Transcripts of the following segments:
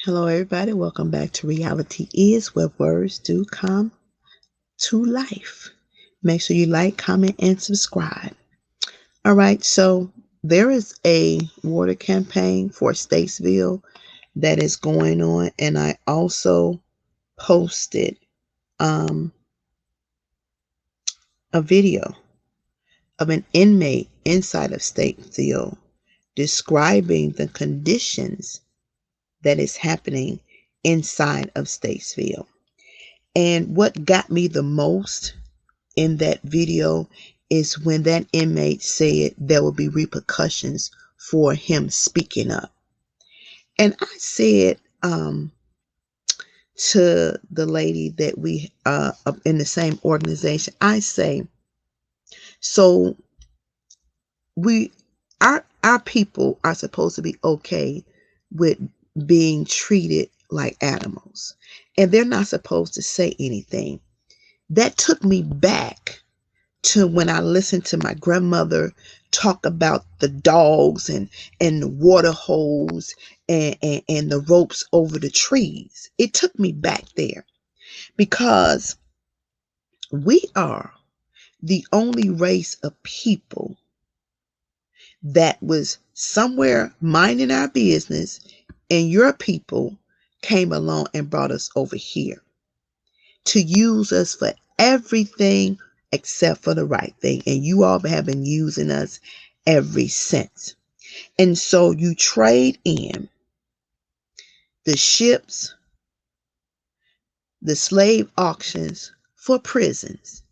Hello, everybody. Welcome back to Reality Is, where words do come to life. Make sure you like, comment, and subscribe. All right, so there is a water campaign for Statesville that is going on, and I also posted um, a video of an inmate inside of Statesville describing the conditions that is happening inside of Statesville. And what got me the most in that video is when that inmate said there will be repercussions for him speaking up. And I said to the lady that we in the same organization, I say, so we our people are supposed to be okay with being treated like animals, and they're not supposed to say anything. That took me back to when I listened to my grandmother talk about the dogs and the water hose and the ropes over the trees. It took me back there because we are the only race of people that was somewhere minding our business, and your people came along and brought us over here to use us for everything except for the right thing. And you all have been using us ever since. And so you trade in the ships, the slave auctions for prisons,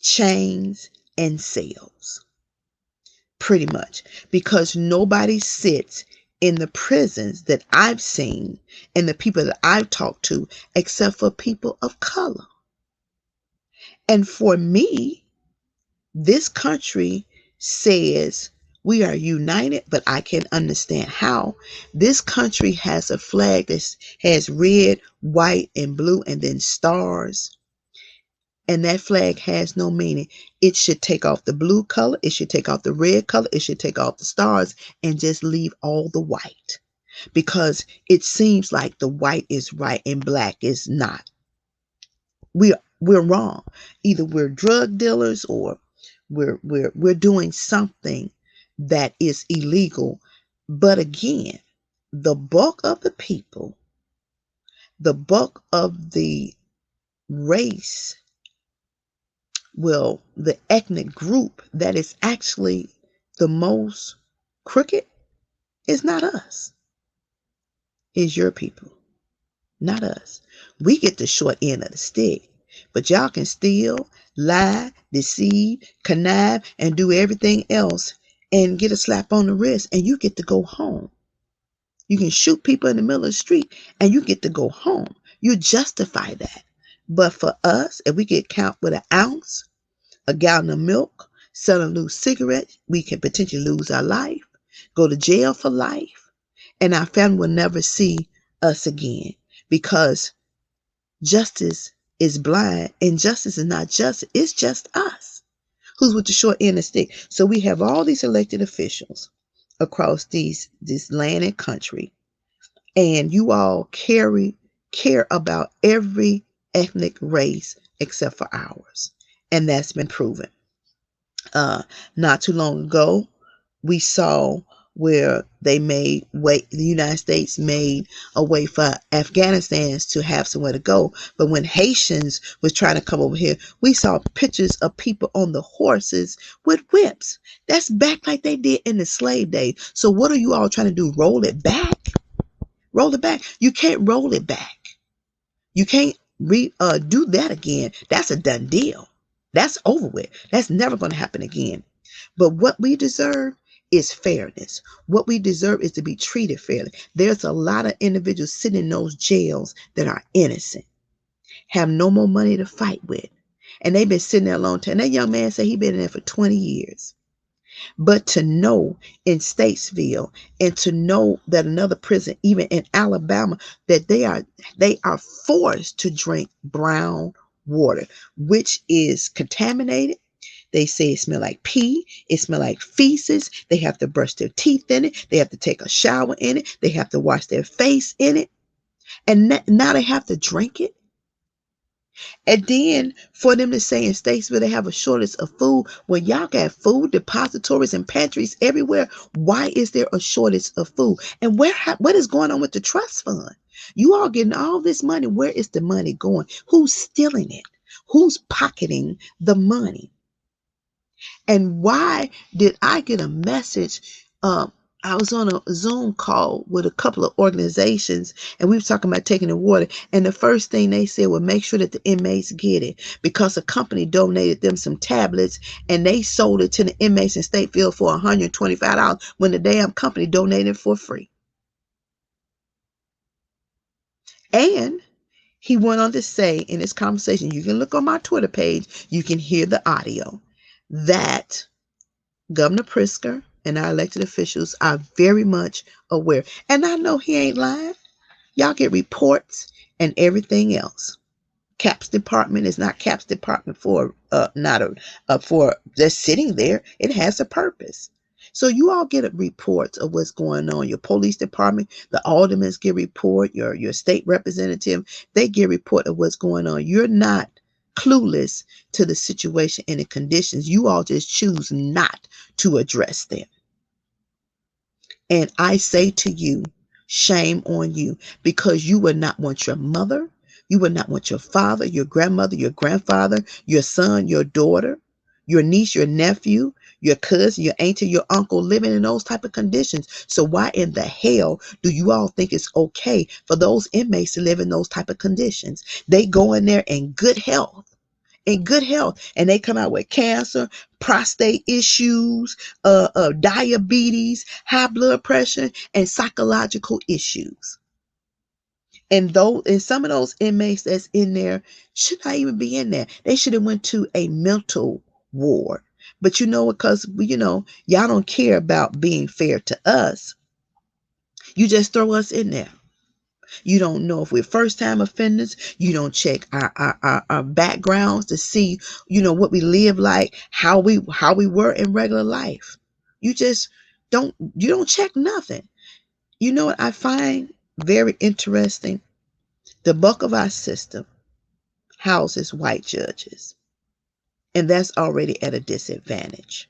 chains, and cells. Pretty much. Because nobody sits in the prisons that I've seen and the people that I've talked to except for people of color. And for me, this country says we are united, but I can't understand how. This country has a flag that has red, white, and blue, and then stars. And that flag has no meaning. It should take off the blue color. It should take off the red color. It should take off the stars and just leave all the white. Because it seems like the white is right and black is not. We're wrong. Either we're drug dealers or we're doing something that is illegal. But again, the bulk of the people, the bulk of the race, well, the ethnic group that is actually the most crooked is not us. Is your people, not us. We get the short end of the stick. But y'all can steal, lie, deceive, connive, and do everything else and get a slap on the wrist, and you get to go home. You can shoot people in the middle of the street and you get to go home. You justify that. But for us, if we get caught with an ounce, a gallon of milk, selling loose cigarettes, we can potentially lose our life, go to jail for life, and our family will never see us again because justice is blind, and justice is not just. It's just us who's with the short end of the stick. So we have all these elected officials across this land and country, and you all care about every ethnic race except for ours, and that's been proven. Not too long ago, we saw where the United States made a way for Afghanistans to have somewhere to go. But when Haitians was trying to come over here, we saw pictures of people on the horses with whips. That's back like they did in the slave days. So what are you all trying to do? Roll it back? Roll it back. You can't roll it back. You can't do that again. That's a done deal. That's over with. That's never going to happen again. But what we deserve is fairness. What we deserve is to be treated fairly. There's a lot of individuals sitting in those jails that are innocent, have no more money to fight with, and they've been sitting there a long time. That young man said he's been in there for 20 years. But to know in Statesville, and to know that another prison, even in Alabama, that they are forced to drink brown water, which is contaminated. They say it smells like pee. It smells like feces. They have to brush their teeth in it. They have to take a shower in it. They have to wash their face in it. And now they have to drink it. And then for them to say in Statesville they have a shortage of food, when y'all got food depositories and pantries everywhere, why is there a shortage of food? And what is going on with the trust fund? You all getting all this money. Where is the money going? Who's stealing it? Who's pocketing the money? And why did I get a message? I was on a Zoom call with a couple of organizations, and we were talking about taking the water. And the first thing they said was make sure that the inmates get it, because a company donated them some tablets and they sold it to the inmates in Statesville for $125 when the damn company donated for free. And he went on to say in this conversation, you can look on my Twitter page, you can hear the audio, that Governor Pritzker and our elected officials are very much aware. And I know he ain't lying. Y'all get reports and everything else. CAPS department is not CAPS department for for just sitting there. It has a purpose. So you all get reports of what's going on. Your police department, the aldermen get report, your state representative, they get report of what's going on. You're not clueless to the situation and the conditions. You all just choose not to address them. And I say to you, shame on you, because you would not want your mother, you would not want your father, your grandmother, your grandfather, your son, your daughter, your niece, your nephew, your cousin, your auntie, your uncle living in those type of conditions. So why in the hell do you all think it's okay for those inmates to live in those type of conditions? They go in there in good health. And they come out with cancer, prostate issues, diabetes, high blood pressure, and psychological issues. And some of those inmates that's in there should not even be in there. They should have went to a mental ward. But you know, because y'all don't care about being fair to us, you just throw us in there. You don't know if we're first-time offenders. You don't check our backgrounds to see, what we live like, how we were in regular life. You don't check nothing. You know what I find very interesting? The bulk of our system houses white judges, and that's already at a disadvantage.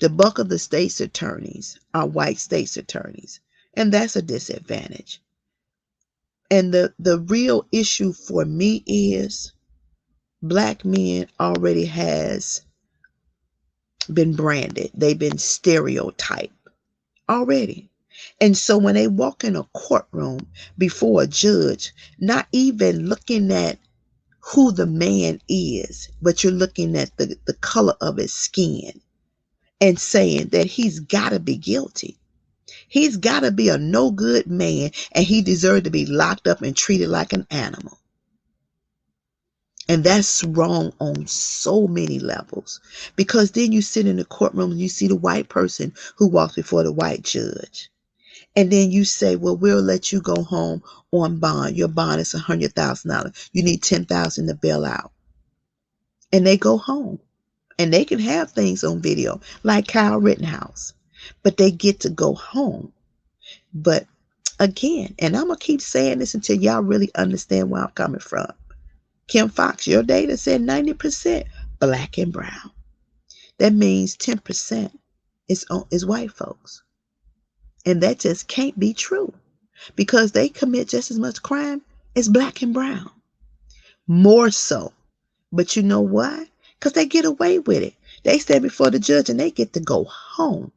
The bulk of the state's attorneys are white state's attorneys, and that's a disadvantage. And the real issue for me is black men already has been branded. They've been stereotyped already. And so when they walk in a courtroom before a judge, not even looking at who the man is, but you're looking at the color of his skin and saying that he's got to be guilty. He's got to be a no good man, and he deserves to be locked up and treated like an animal. And that's wrong on so many levels, because then you sit in the courtroom and you see the white person who walks before the white judge. And then you say, well, we'll let you go home on bond. Your bond is $100,000. You need $10,000 to bail out. And they go home. And they can have things on video like Kyle Rittenhouse, but they get to go home. But again, and I'm going to keep saying this until y'all really understand where I'm coming from. Kim Fox, your data said 90% black and brown. That means 10% is white folks. And that just can't be true, because they commit just as much crime as black and brown. More so. But you know why? Because they get away with it. They stand before the judge and they get to go home,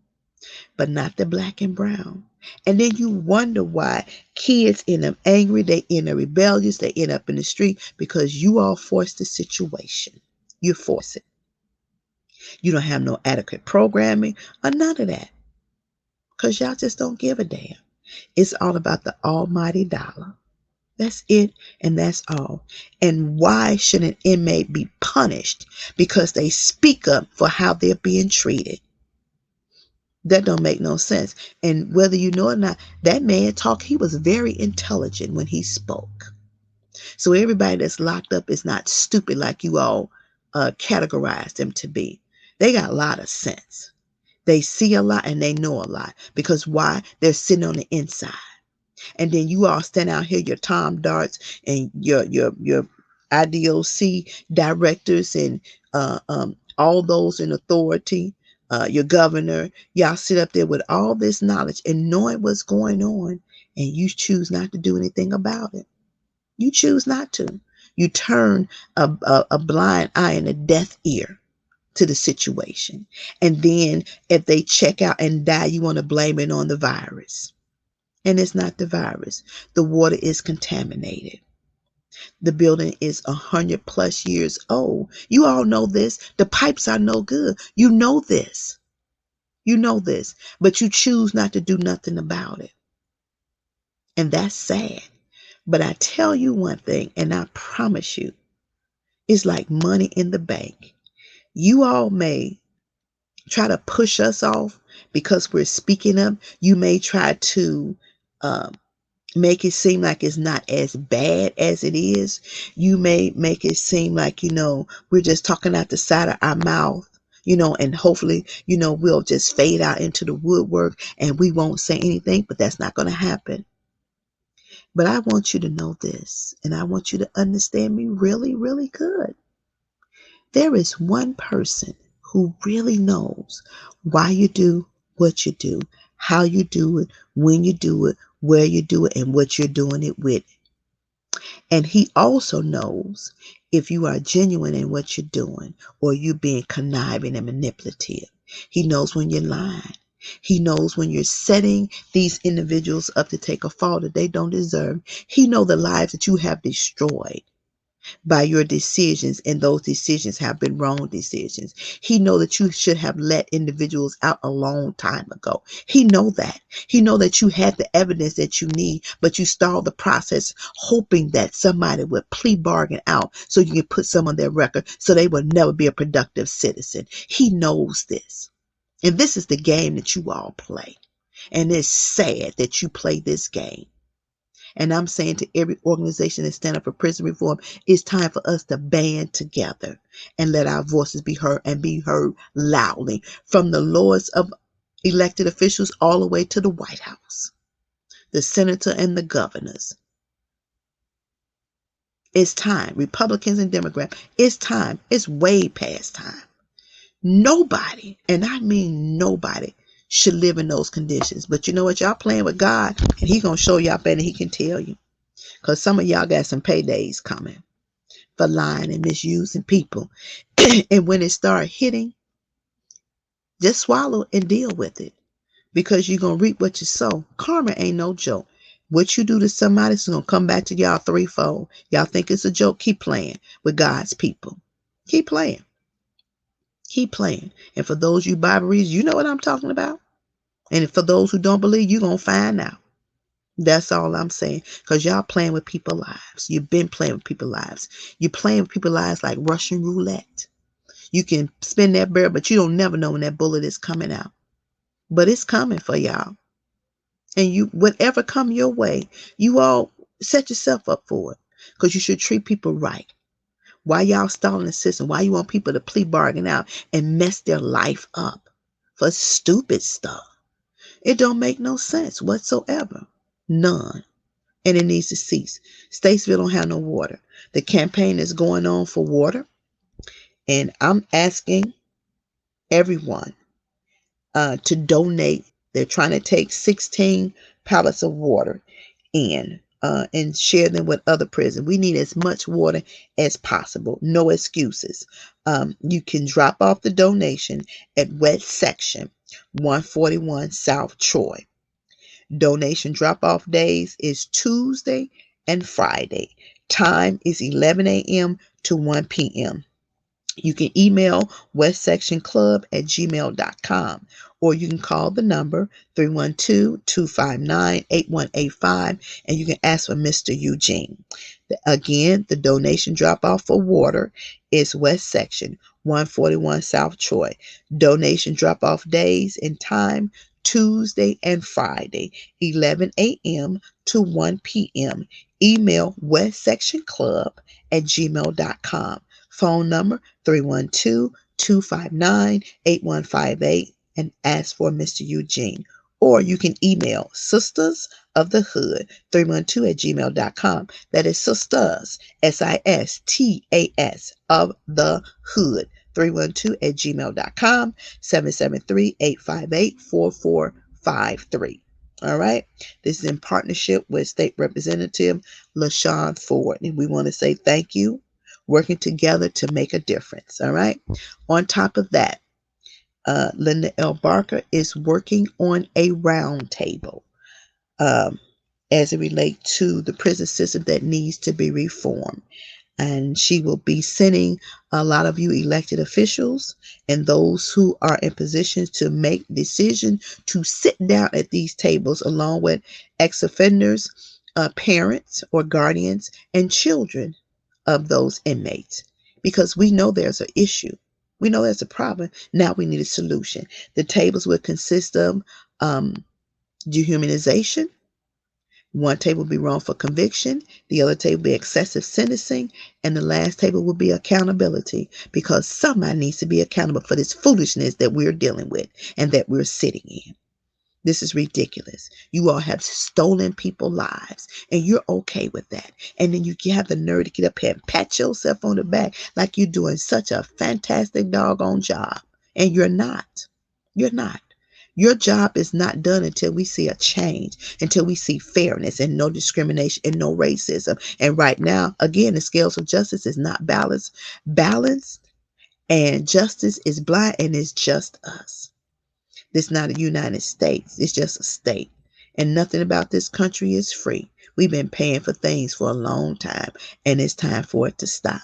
but not the black and brown. And then you wonder why kids end up angry, they end up rebellious, they end up in the street, because you all force the situation. You force it. You don't have no adequate programming or none of that, because y'all just don't give a damn. It's all about the almighty dollar. That's it, and that's all. And why should an inmate be punished because they speak up for how they're being treated? That don't make no sense. And whether you know or not, that man he was very intelligent when he spoke. So everybody that's locked up is not stupid like you all categorized them to be. They got a lot of sense. They see a lot and they know a lot. Because why? They're sitting on the inside. And then you all stand out here, your Tom Darts and your IDOC directors and all those in authority, your governor. Y'all sit up there with all this knowledge and knowing what's going on, and you choose not to do anything about it. You choose not to. You turn a blind eye and a deaf ear to the situation. And then if they check out and die, you want to blame it on the virus. And it's not the virus. The water is contaminated. The building is 100+ years old. You all know this. The pipes are no good. You know this. You know this. But you choose not to do nothing about it. And that's sad. But I tell you one thing, and I promise you, it's like money in the bank. You all may try to push us off because we're speaking up. You may try to make it seem like it's not as bad as it is. You may make it seem like, we're just talking out the side of our mouth, and hopefully, we'll just fade out into the woodwork and we won't say anything, but that's not going to happen. But I want you to know this, and I want you to understand me really, really good. There is one person who really knows why you do what you do, how you do it, when you do it, where you do it, and what you're doing it with. And he also knows if you are genuine in what you're doing or you being conniving and manipulative. He knows when you're lying. He knows when you're setting these individuals up to take a fall that they don't deserve. He knows the lives that you have destroyed by your decisions, and those decisions have been wrong decisions. He know that you should have let individuals out a long time ago. He know that. He know that you had the evidence that you need, but you stalled the process hoping that somebody would plea bargain out so you can put some on their record so they will never be a productive citizen. He knows this. And this is the game that you all play. And it's sad that you play this game. And I'm saying to every organization that stand up for prison reform, it's time for us to band together and let our voices be heard, and be heard loudly, from the lords of elected officials all the way to the White House, the senator and the governors. It's time. Republicans and Democrats, it's time. It's way past time. Nobody, and I mean nobody, should live in those conditions. But you know what? Y'all playing with God, and he gonna show y'all better than he can tell you. Because some of y'all got some paydays coming for lying and misusing people. And when it start hitting, just swallow and deal with it. Because you're going to reap what you sow. Karma ain't no joke. What you do to somebody is going to come back to y'all threefold. Y'all think it's a joke? Keep playing with God's people. Keep playing. Keep playing. And for those you Bible readers, you know what I'm talking about. And for those who don't believe, you're going to find out. That's all I'm saying. Because y'all playing with people's lives. You've been playing with people's lives. You're playing with people's lives like Russian roulette. You can spin that barrel, but you don't never know when that bullet is coming out. But it's coming for y'all. And you, whatever come your way, you all set yourself up for it. Because you should treat people right. Why y'all stalling the system? Why you want people to plea bargain out and mess their life up for stupid stuff? It don't make no sense whatsoever. None. And it needs to cease. Statesville don't have no water. The campaign is going on for water. And I'm asking everyone to donate. They're trying to take 16 pallets of water in and share them with other prisons. We need as much water as possible. No excuses. You can drop off the donation at West Section 141 South Troy. Donation drop-off days is Tuesday and Friday. Time is 11 a.m. to 1 p.m. You can email westsectionclub@gmail.com, or you can call the number 312-259-8185, and you can ask for Mr. Eugene. Again, the donation drop-off for water is West Section 141 South Troy. Donation drop-off days and time, Tuesday and Friday, 11 a.m. to 1 p.m. Email westsectionclub@gmail.com. Phone number 312-259-8158, and ask for Mr. Eugene. or you can email sistersofthehood312@gmail.com. That is sisters, SISTAS, of the hood, 312@gmail.com, 773-858-4453. All right. This is in partnership with State Representative LaShawn Ford. And we want to say thank you, working together to make a difference. All right. On top of that, Linda L. Barker is working on a roundtable as it relates to the prison system that needs to be reformed. And she will be sending a lot of you elected officials and those who are in positions to make decisions to sit down at these tables along with ex-offenders, parents or guardians, and children of those inmates. Because we know there's an issue. We know there's a problem. Now we need a solution. The tables will consist of dehumanization. One table will be wrongful conviction. The other table will be excessive sentencing. And the last table will be accountability, because somebody needs to be accountable for this foolishness that we're dealing with and that we're sitting in. This is ridiculous. You all have stolen people's lives, and you're okay with that. And then you have the nerve to get up here and pat yourself on the back like you're doing such a fantastic doggone job. And you're not. You're not. Your job is not done until we see a change, until we see fairness and no discrimination and no racism. And right now, again, the scales of justice is not balanced, and justice is blind, and it's just us. This is not a United States. It's just a state. And nothing about this country is free. We've been paying for things for a long time, and it's time for it to stop.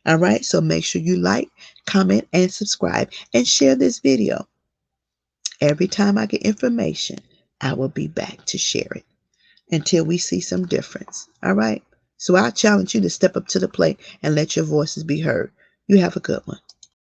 All right. So make sure you like, comment, and subscribe, and share this video. Every time I get information, I will be back to share it until we see some difference. All right. So I challenge you to step up to the plate and let your voices be heard. You have a good one.